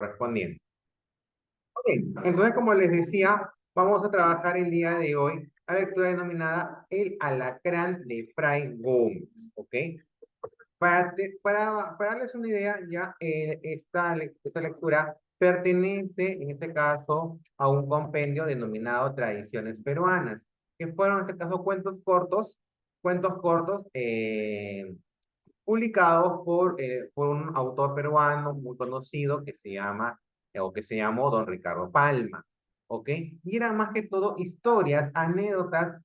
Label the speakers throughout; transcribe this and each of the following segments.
Speaker 1: correspondiente. Ok, entonces, como les decía, vamos a trabajar el día de hoy la lectura denominada El Alacrán de Fray Gómez, ¿ok? Para darles una idea, ya esta lectura pertenece, en este caso, a un compendio denominado Tradiciones Peruanas, que fueron, en este caso, cuentos cortos publicados por un autor peruano muy conocido que se llama, o que se llamó Don Ricardo Palma, ¿ok? Y eran más que todo historias, anécdotas,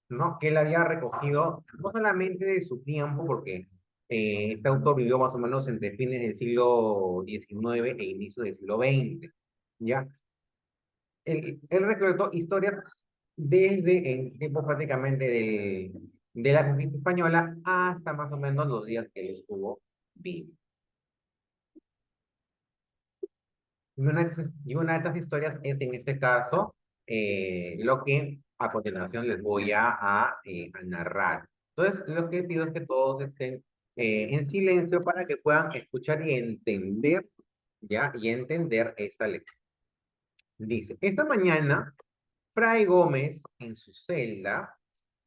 Speaker 1: ¿no? Que él había recogido, no solamente de su tiempo, porque este autor vivió más o menos entre fines del siglo XIX e inicio del siglo XX, ¿ya? Él recolectó historias desde el tiempo prácticamente de la conquista española hasta más o menos los días que él estuvo vivo. Y una de estas historias es en este caso lo que a continuación les voy a narrar. Entonces, lo que pido es que todos estén en silencio para que puedan escuchar y entender, ¿ya? Y entender esta lectura. Dice, esta mañana, Fray Gómez en su celda,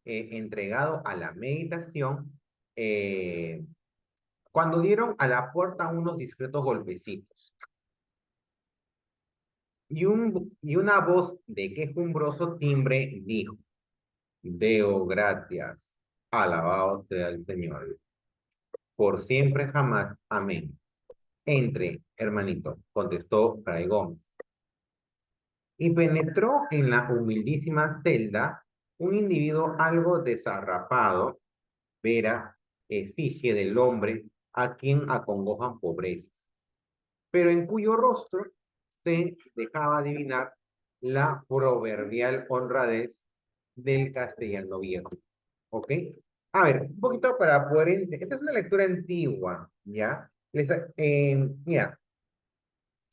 Speaker 1: entregado a la meditación, eh, cuando dieron a la puerta unos discretos golpecitos. Y una voz de quejumbroso timbre dijo, Deo gracias, alabado sea el Señor, por siempre jamás, amén. Entre, hermanito, contestó Fray Gómez, y penetró en la humildísima celda un individuo algo desarrapado, vera, efigie del hombre a quien acongojan pobrezas, pero en cuyo rostro se dejaba adivinar la proverbial honradez del castellano viejo. ¿Ok? A ver, un poquito para poder entender. Esta es una lectura antigua, ¿ya? Mira,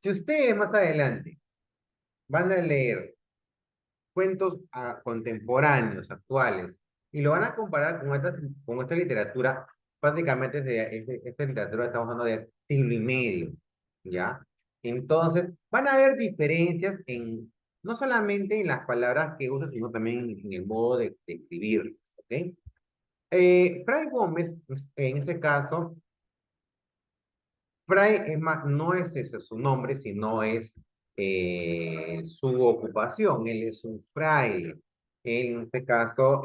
Speaker 1: si ustedes más adelante van a leer cuentos contemporáneos, actuales, y lo van a comparar con esta literatura, prácticamente esta literatura estamos hablando de siglo y medio, ¿ya? Entonces, van a haber diferencias no solamente en las palabras que usa, sino también en el modo de escribirlas, ¿ok? Fray Gómez, pues, en ese caso, Fray es más, no es ese su nombre, sino es su ocupación. Él es un fraile. Él, en este caso,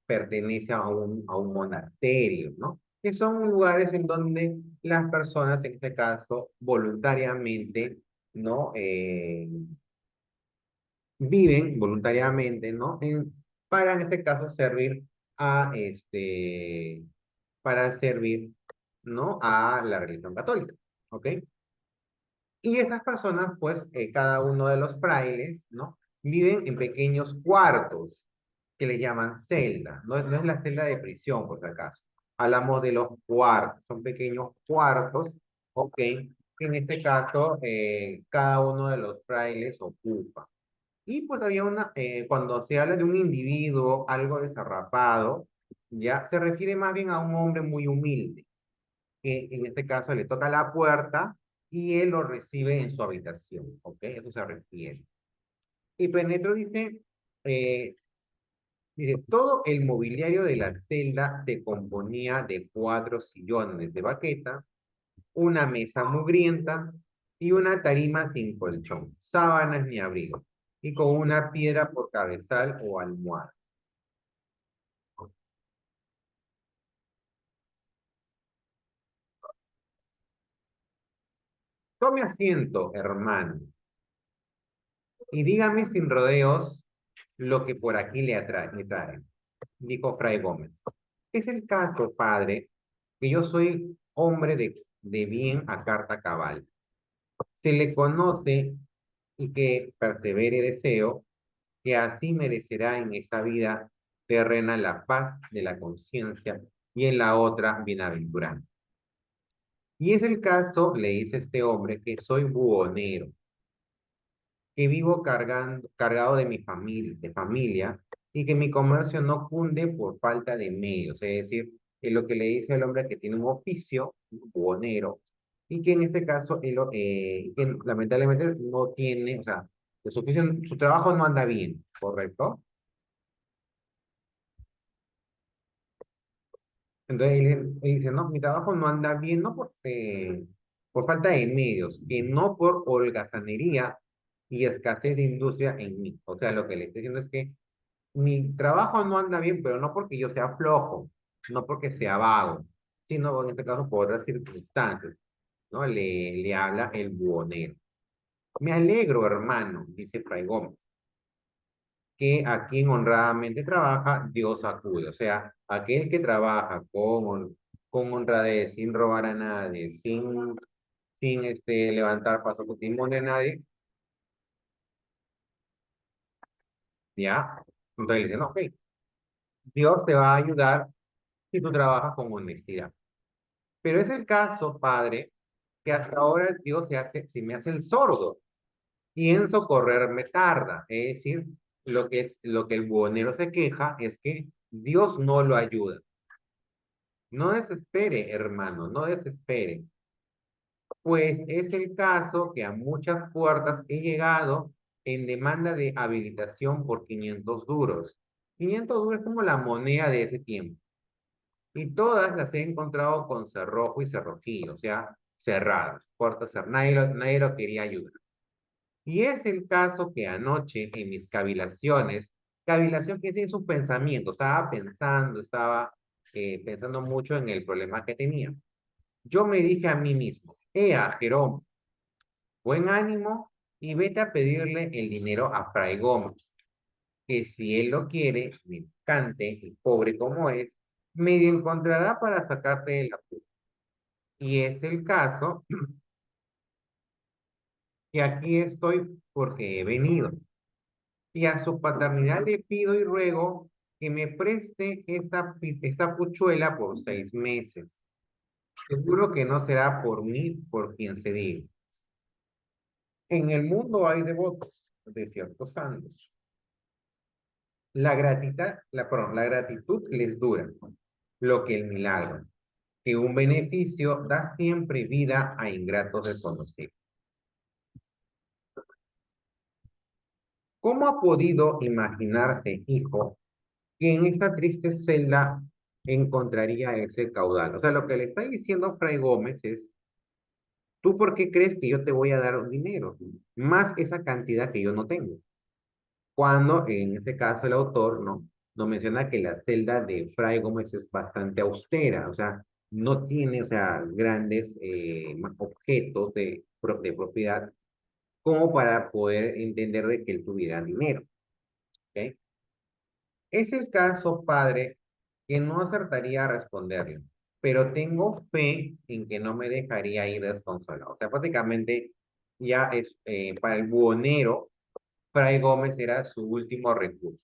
Speaker 1: pertenece a un monasterio, ¿no? Que son lugares en donde las personas, en este caso, voluntariamente, ¿no? Viven voluntariamente, ¿no? Para, en este caso, para servir, ¿no? A la religión católica, ¿ok? Y estas personas, pues, cada uno de los frailes, ¿no? Viven en pequeños cuartos que le llaman celda. No es la celda de prisión, por si acaso. Hablamos de los cuartos. Son pequeños cuartos, ¿ok? Que en este caso, cada uno de los frailes ocupa. Y pues cuando se habla de un individuo algo desarrapado, ya se refiere más bien a un hombre muy humilde que en este caso le toca la puerta y él lo recibe en su habitación, ¿ok? Eso se refiere. Y Penetro eh, dice, todo el mobiliario de la celda se componía de 4 sillones de baqueta, una mesa mugrienta y una tarima sin colchón, sábanas ni abrigo, y con una piedra por cabezal o almohada. Tome asiento, hermano, y dígame sin rodeos lo que por aquí le trae, dijo Fray Gómez. Es el caso, padre, que yo soy hombre de bien a carta cabal. Se le conoce y que persevere deseo, que así merecerá en esta vida terrena la paz de la conciencia y en la otra bienaventuranza. Y es el caso, le dice este hombre, que soy buhonero, que vivo cargado de familia, y que mi comercio no cunde por falta de medios. Es decir, que lo que le dice el hombre que tiene un oficio, un buhonero, y que en este caso, que lamentablemente no tiene, o sea, su trabajo no anda bien, ¿correcto? Entonces él dice, no, mi trabajo no anda bien, no por falta de medios, que no por holgazanería y escasez de industria en mí. O sea, lo que le estoy diciendo es que mi trabajo no anda bien, pero no porque yo sea flojo, no porque sea vago, sino en este caso por otras circunstancias, ¿no? Le habla el buhonero. Me alegro, hermano, dice Fray Gómez, que a quien honradamente trabaja, Dios acude. O sea, aquel que trabaja con honradez, sin robar a nadie, sin levantar paso con timón de nadie, ya. Entonces le dicen, ok, Dios te va a ayudar si tú trabajas con honestidad. Pero es el caso, padre, que hasta ahora Dios se me hace el sordo y en socorrerme tarda. Es decir, lo que el buhonero se queja es que Dios no lo ayuda. No desespere, hermano, no desespere, pues es el caso que a muchas puertas he llegado en demanda de habilitación por 500 duros. 500 duros es como la moneda de ese tiempo. Y todas las he encontrado con cerrojo y cerrojillo, o sea, cerradas, puertas cerradas. Nadie lo quería ayudar. Y es el caso que anoche en mis cavilación que es un pensamiento, estaba pensando mucho en el problema que tenía. Yo me dije a mí mismo, Ea, Jerón, buen ánimo y vete a pedirle el dinero a Fray Gómez, que si él lo quiere, mercante y pobre como es, medio encontrará para sacarte de la apuro. Y es el caso que aquí estoy porque he venido. Y a su paternidad le pido y ruego que me preste esta puchuela por 6 meses. Seguro que no será por mí por quien se diga. En el mundo hay devotos de ciertos santos. La gratitud les dura, lo que el milagro, que un beneficio da siempre vida a ingratos desconocidos. ¿Cómo ha podido imaginarse, hijo, que en esta triste celda encontraría ese caudal? O sea, lo que le está diciendo Fray Gómez es, ¿tú por qué crees que yo te voy a dar un dinero? Más esa cantidad que yo no tengo. Cuando en ese caso el autor no menciona que la celda de Fray Gómez es bastante austera, o sea, no tiene, o sea, grandes objetos de propiedad como para poder entender de que él tuviera dinero. ¿Ok? Es el caso, padre, que no acertaría a responderle, pero tengo fe en que no me dejaría ir desconsolado. O sea, prácticamente ya es para el buhonero, Fray Gómez era su último recurso.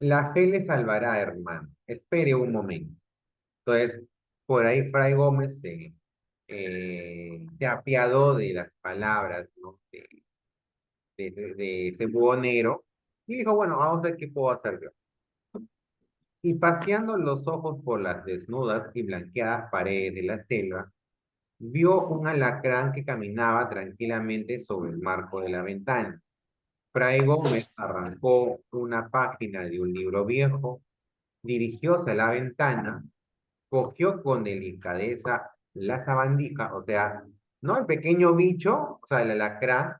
Speaker 1: La fe le salvará, hermano. Espere un momento. Entonces, por ahí Fray Gómez se apiadó de las palabras, ¿no? de ese buhonero y dijo, bueno, vamos a ver qué puedo hacer yo. Y paseando los ojos por las desnudas y blanqueadas paredes de la selva, vio un alacrán que caminaba tranquilamente sobre el marco de la ventana. Fray Gómez arrancó una página de un libro viejo, dirigióse a la ventana, cogió con delicadeza la sabandija, o sea, no el pequeño bicho, o sea, el alacrán,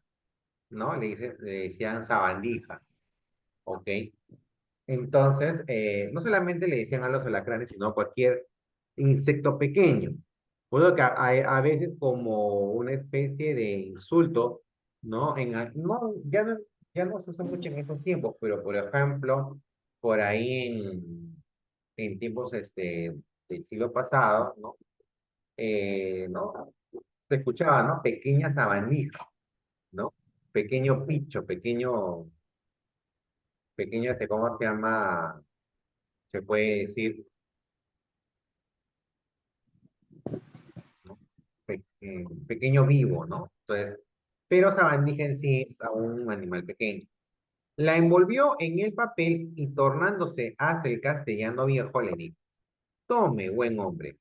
Speaker 1: ¿no? Le decían sabandija, ¿ok? Entonces, no solamente le decían a los alacranes, sino a cualquier insecto pequeño. Bueno, que a veces como una especie de insulto, ¿no? No, ya no se usa mucho en estos tiempos, pero por ejemplo, por ahí en tiempos del siglo pasado, ¿no? ¿No? Se escuchaba, ¿no? Pequeña sabandija, ¿no? Pequeño picho, pequeño, ¿cómo se llama? Se puede decir, ¿no? Pequeño vivo, ¿no? Entonces, pero sabandija en sí es a un animal pequeño. La envolvió en el papel y tornándose hacia el castellano viejo le dijo, tome, buen hombre,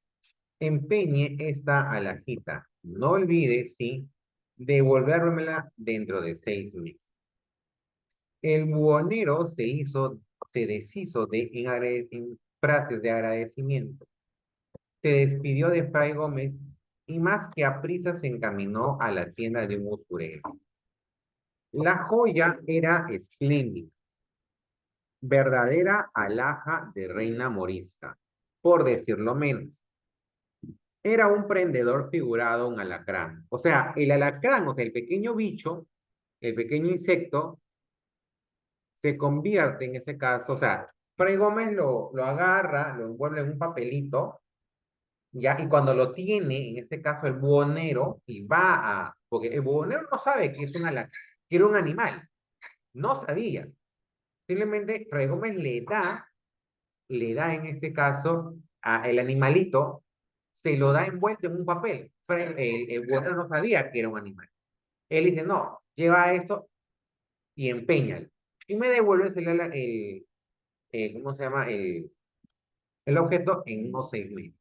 Speaker 1: empeñe esta alajita. No olvide, sí, devolvérmela dentro de 6 meses. El buhonero se deshizo en frases de agradecimiento. Se despidió de Fray Gómez y más que a prisa se encaminó a la tienda de un usurero. La joya era espléndida, verdadera alhaja de reina morisca, por decirlo menos. Era un prendedor figurado, un alacrán. O sea, el alacrán, o sea, el pequeño bicho, el pequeño insecto, se convierte en ese caso, o sea, Fray Gómez lo agarra, lo envuelve en un papelito, ya, y cuando lo tiene, en este caso el buhonero, y va a, porque el buhonero no sabe que es un alacrán, que era un animal, no sabía. Simplemente Fray Gómez le da en este caso a el animalito, se lo da envuelto en un papel. Pero el guarda no sabía que era un animal. Él dice, no, lleva esto y empeñalo. Y me devuelves ¿cómo se llama? El objeto en unos 6 meses.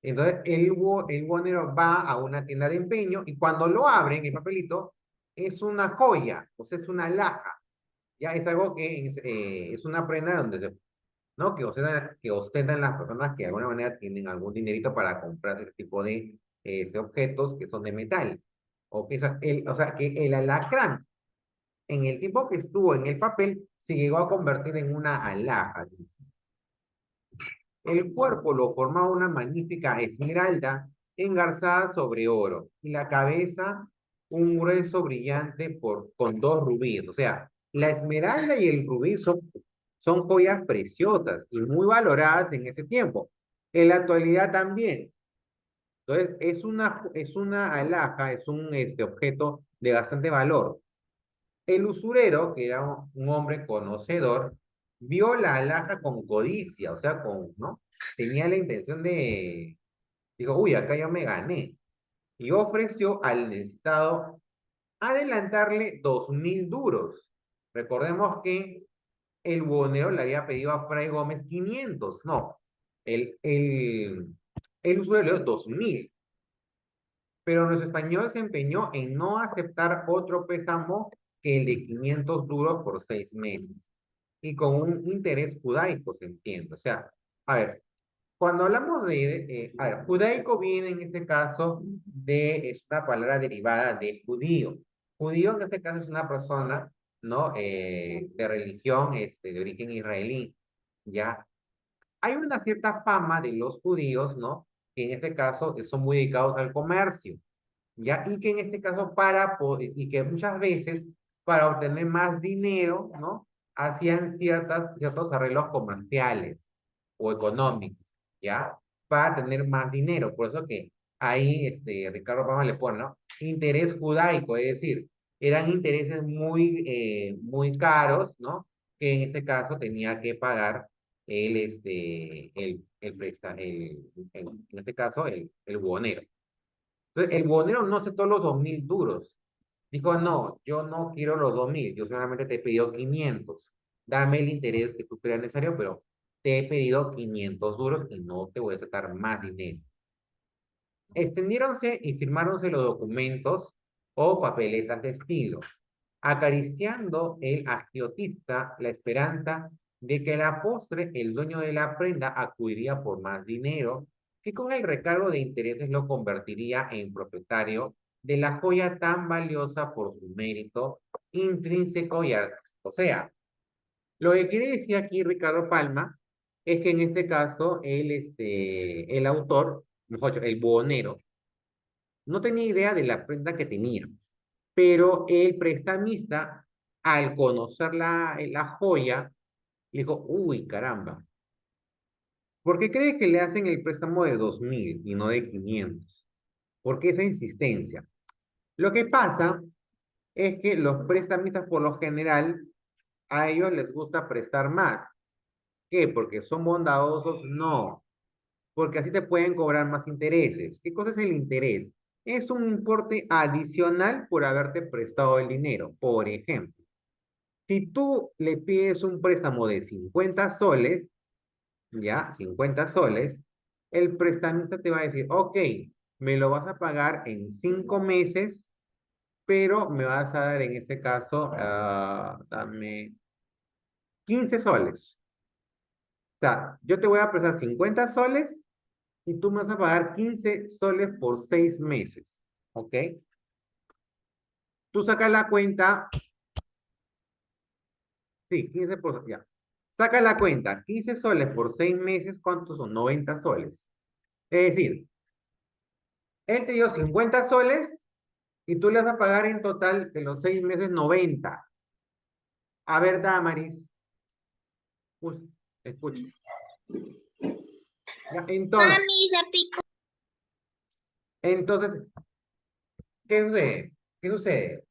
Speaker 1: Entonces, el buhonero va a una tienda de empeño y cuando lo abren, el papelito, es una joya, o sea, es una alhaja. Ya es algo que es una prenda donde ¿no? Que ostentan las personas que de alguna manera tienen algún dinerito para comprar ese tipo de objetos que son de metal. O sea, que el alacrán, en el tiempo que estuvo en el papel, se llegó a convertir en una alhaja. El cuerpo lo formaba una magnífica esmeralda engarzada sobre oro y la cabeza un grueso brillante con dos rubíes. O sea, la esmeralda y el rubí son joyas preciosas y muy valoradas en ese tiempo. En la actualidad también. Entonces, es una alhaja, es un objeto de bastante valor. El usurero, que era un hombre conocedor, vio la alhaja con codicia, o sea, ¿no? Tenía la intención digo, uy, acá yo me gané. Y ofreció al necesitado adelantarle 2.000 duros. Recordemos que el buhonero le había pedido a Fray Gómez 500, no, el usurero le dio 2.000, pero nuestro español se empeñó en no aceptar otro préstamo que el de 500 duros por 6 meses y con un interés judaico, se entiende. O sea, a ver, cuando hablamos a ver, judaico viene en este caso es una palabra derivada de judío. Judío en este caso es una persona, ¿no? De religión, de origen israelí, ¿ya? Hay una cierta fama de los judíos, ¿no? Que en este caso son muy dedicados al comercio, ¿ya? Y que en este caso y que muchas veces para obtener más dinero, ¿no? Hacían ciertos arreglos comerciales o económicos, ¿ya? Para tener más dinero. Por eso que ahí Ricardo Palma le pone, ¿no? Interés judaico, es decir, eran intereses muy caros, ¿no? Que en este caso tenía que pagar en este caso, el buhonero. Entonces, el buhonero no aceptó los 2.000 duros. Dijo, no, yo no quiero los 2.000, yo solamente te he pedido 500. Dame el interés que tú creas necesario, pero te he pedido 500 duros y no te voy a aceptar más dinero. Extendiéronse y firmáronse los documentos o papeletas de estilo, acariciando el agiotista la esperanza de que a la postre el dueño de la prenda acudiría por más dinero, que con el recargo de intereses lo convertiría en propietario de la joya tan valiosa por su mérito intrínseco y artístico. O sea, lo que quiere decir aquí Ricardo Palma es que en este caso el autor, mejor dicho, el buhonero, no tenía idea de la prenda que tenía, pero el prestamista, al conocer la joya, le dijo, uy, caramba, ¿por qué cree que le hacen el préstamo de 2.000 y no de 500? ¿Por qué esa insistencia? Lo que pasa es que los prestamistas por lo general a ellos les gusta prestar más. ¿Qué? ¿Porque son bondadosos? No, porque así te pueden cobrar más intereses. ¿Qué cosa es el interés? Es un importe adicional por haberte prestado el dinero. Por ejemplo, Si tú le pides un préstamo de 50 soles, ya, 50 soles, el prestamista te va a decir, ok, me lo vas a pagar en 5 meses, pero me vas a dar en este caso, dame 15 soles. O sea, yo te voy a prestar 50 soles y tú me vas a pagar 15 soles por 6 meses. ¿Ok? Tú sacas la cuenta, sí, 15 por, ya. Saca la cuenta, 15 soles por 6 meses, ¿cuántos son? 90 soles. Es decir, él te dio 50 soles y tú le vas a pagar en total de los 6 meses 90. A ver, Damaris, escucha. Ya,
Speaker 2: Mami, se picó.
Speaker 1: entonces, ¿qué sucede? ¿Qué sucede?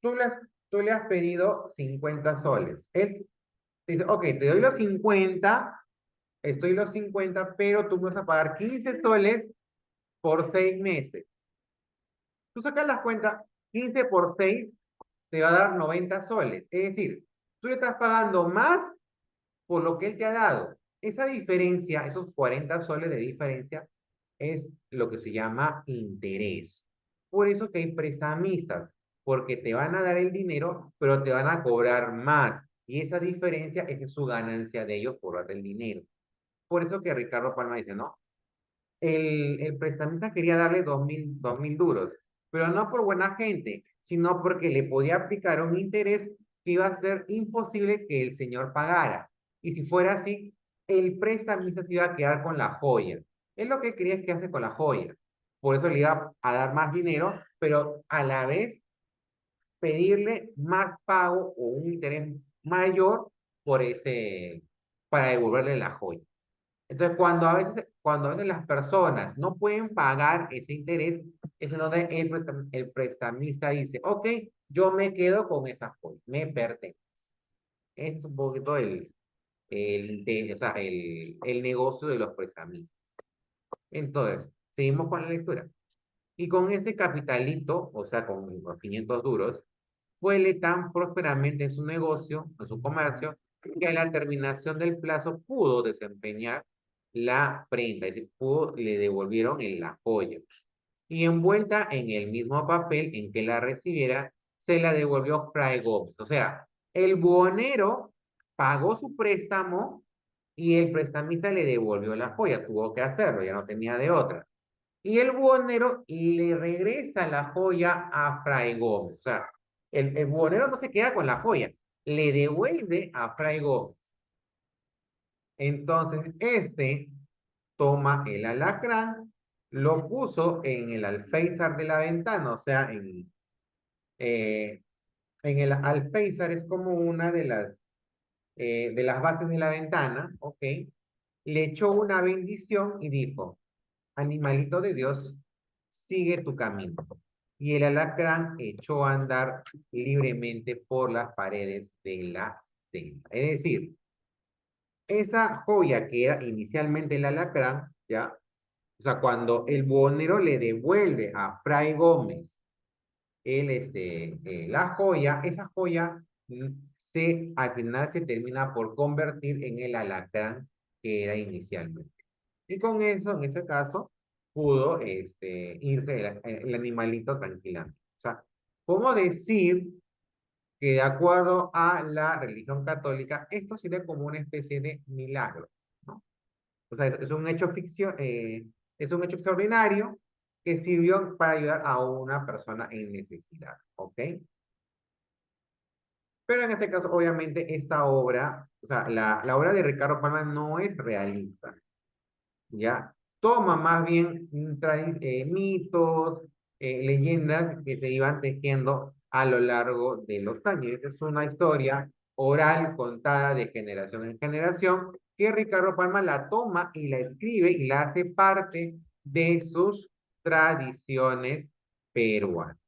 Speaker 1: Tú le has, tú le has pedido 50 soles. Él dice, ok, te doy los 50, estoy los 50, pero tú me vas a pagar 15 soles por 6 meses. Tú sacas las cuentas, 15 por 6 te va a dar 90 soles. Es decir, tú le estás pagando más por lo que él te ha dado. Esa diferencia, esos 40 soles de diferencia, es lo que se llama interés. Por eso que hay prestamistas, porque te van a dar el dinero, pero te van a cobrar más. Y esa diferencia es su ganancia de ellos por darte el dinero. Por eso que Ricardo Palma dice, no, el prestamista quería darle 2.000 duros, pero no por buena gente, sino porque le podía aplicar un interés que iba a ser imposible que el señor pagara. Y si fuera así, el prestamista se iba a quedar con la joya. Él lo que quería es que hace con la joya. Por eso le iba a dar más dinero, pero a la vez pedirle más pago o un interés mayor por para devolverle la joya. Entonces, cuando a veces las personas no pueden pagar ese interés, es en donde el prestamista dice, ok, yo me quedo con esa joya, me pertenece. Ese es un poquito o sea, el negocio de los prestamistas. Entonces, seguimos con la lectura. Y con este capitalito, o sea, con los 500 duros, fue tan prósperamente en su negocio, en su comercio, que a la terminación del plazo pudo desempeñar la prenda, es decir, le devolvieron en la joya. Y envuelta en el mismo papel en que la recibiera, se la devolvió Fray Gómez. O sea, el buhonero pagó su préstamo y el prestamista le devolvió la joya. Tuvo que hacerlo, ya no tenía de otra. Y el buhonero le regresa la joya a Fray Gómez. O sea, el buhonero no se queda con la joya, le devuelve a Fray Gómez. Entonces, este toma el alacrán, lo puso en el alféizar de la ventana, o sea, eh, en el alféizar es como una de las bases de la ventana, ¿ok? Le echó una bendición y dijo, animalito de Dios, sigue tu camino. Y el alacrán echó a andar libremente por las paredes de la celda. Es decir, esa joya que era inicialmente el alacrán, ¿ya? O sea, cuando el buhonero le devuelve a Fray Gómez la joya, esa joya al final se termina por convertir en el alacrán que era inicialmente. Y con eso, en ese caso, pudo irse el animalito tranquilamente. O sea, ¿cómo decir que de acuerdo a la religión católica, esto sería como una especie de milagro, ¿no? O sea, es un hecho es un hecho extraordinario que sirvió para ayudar a una persona en necesidad, ¿ok? Pero en este caso, obviamente, esta obra, o sea, la obra de Ricardo Palma no es realista, ¿ya? Toma más bien mitos, leyendas que se iban tejiendo a lo largo de los años. Es una historia oral contada de generación en generación que Ricardo Palma la toma y la escribe y la hace parte de sus tradiciones peruanas.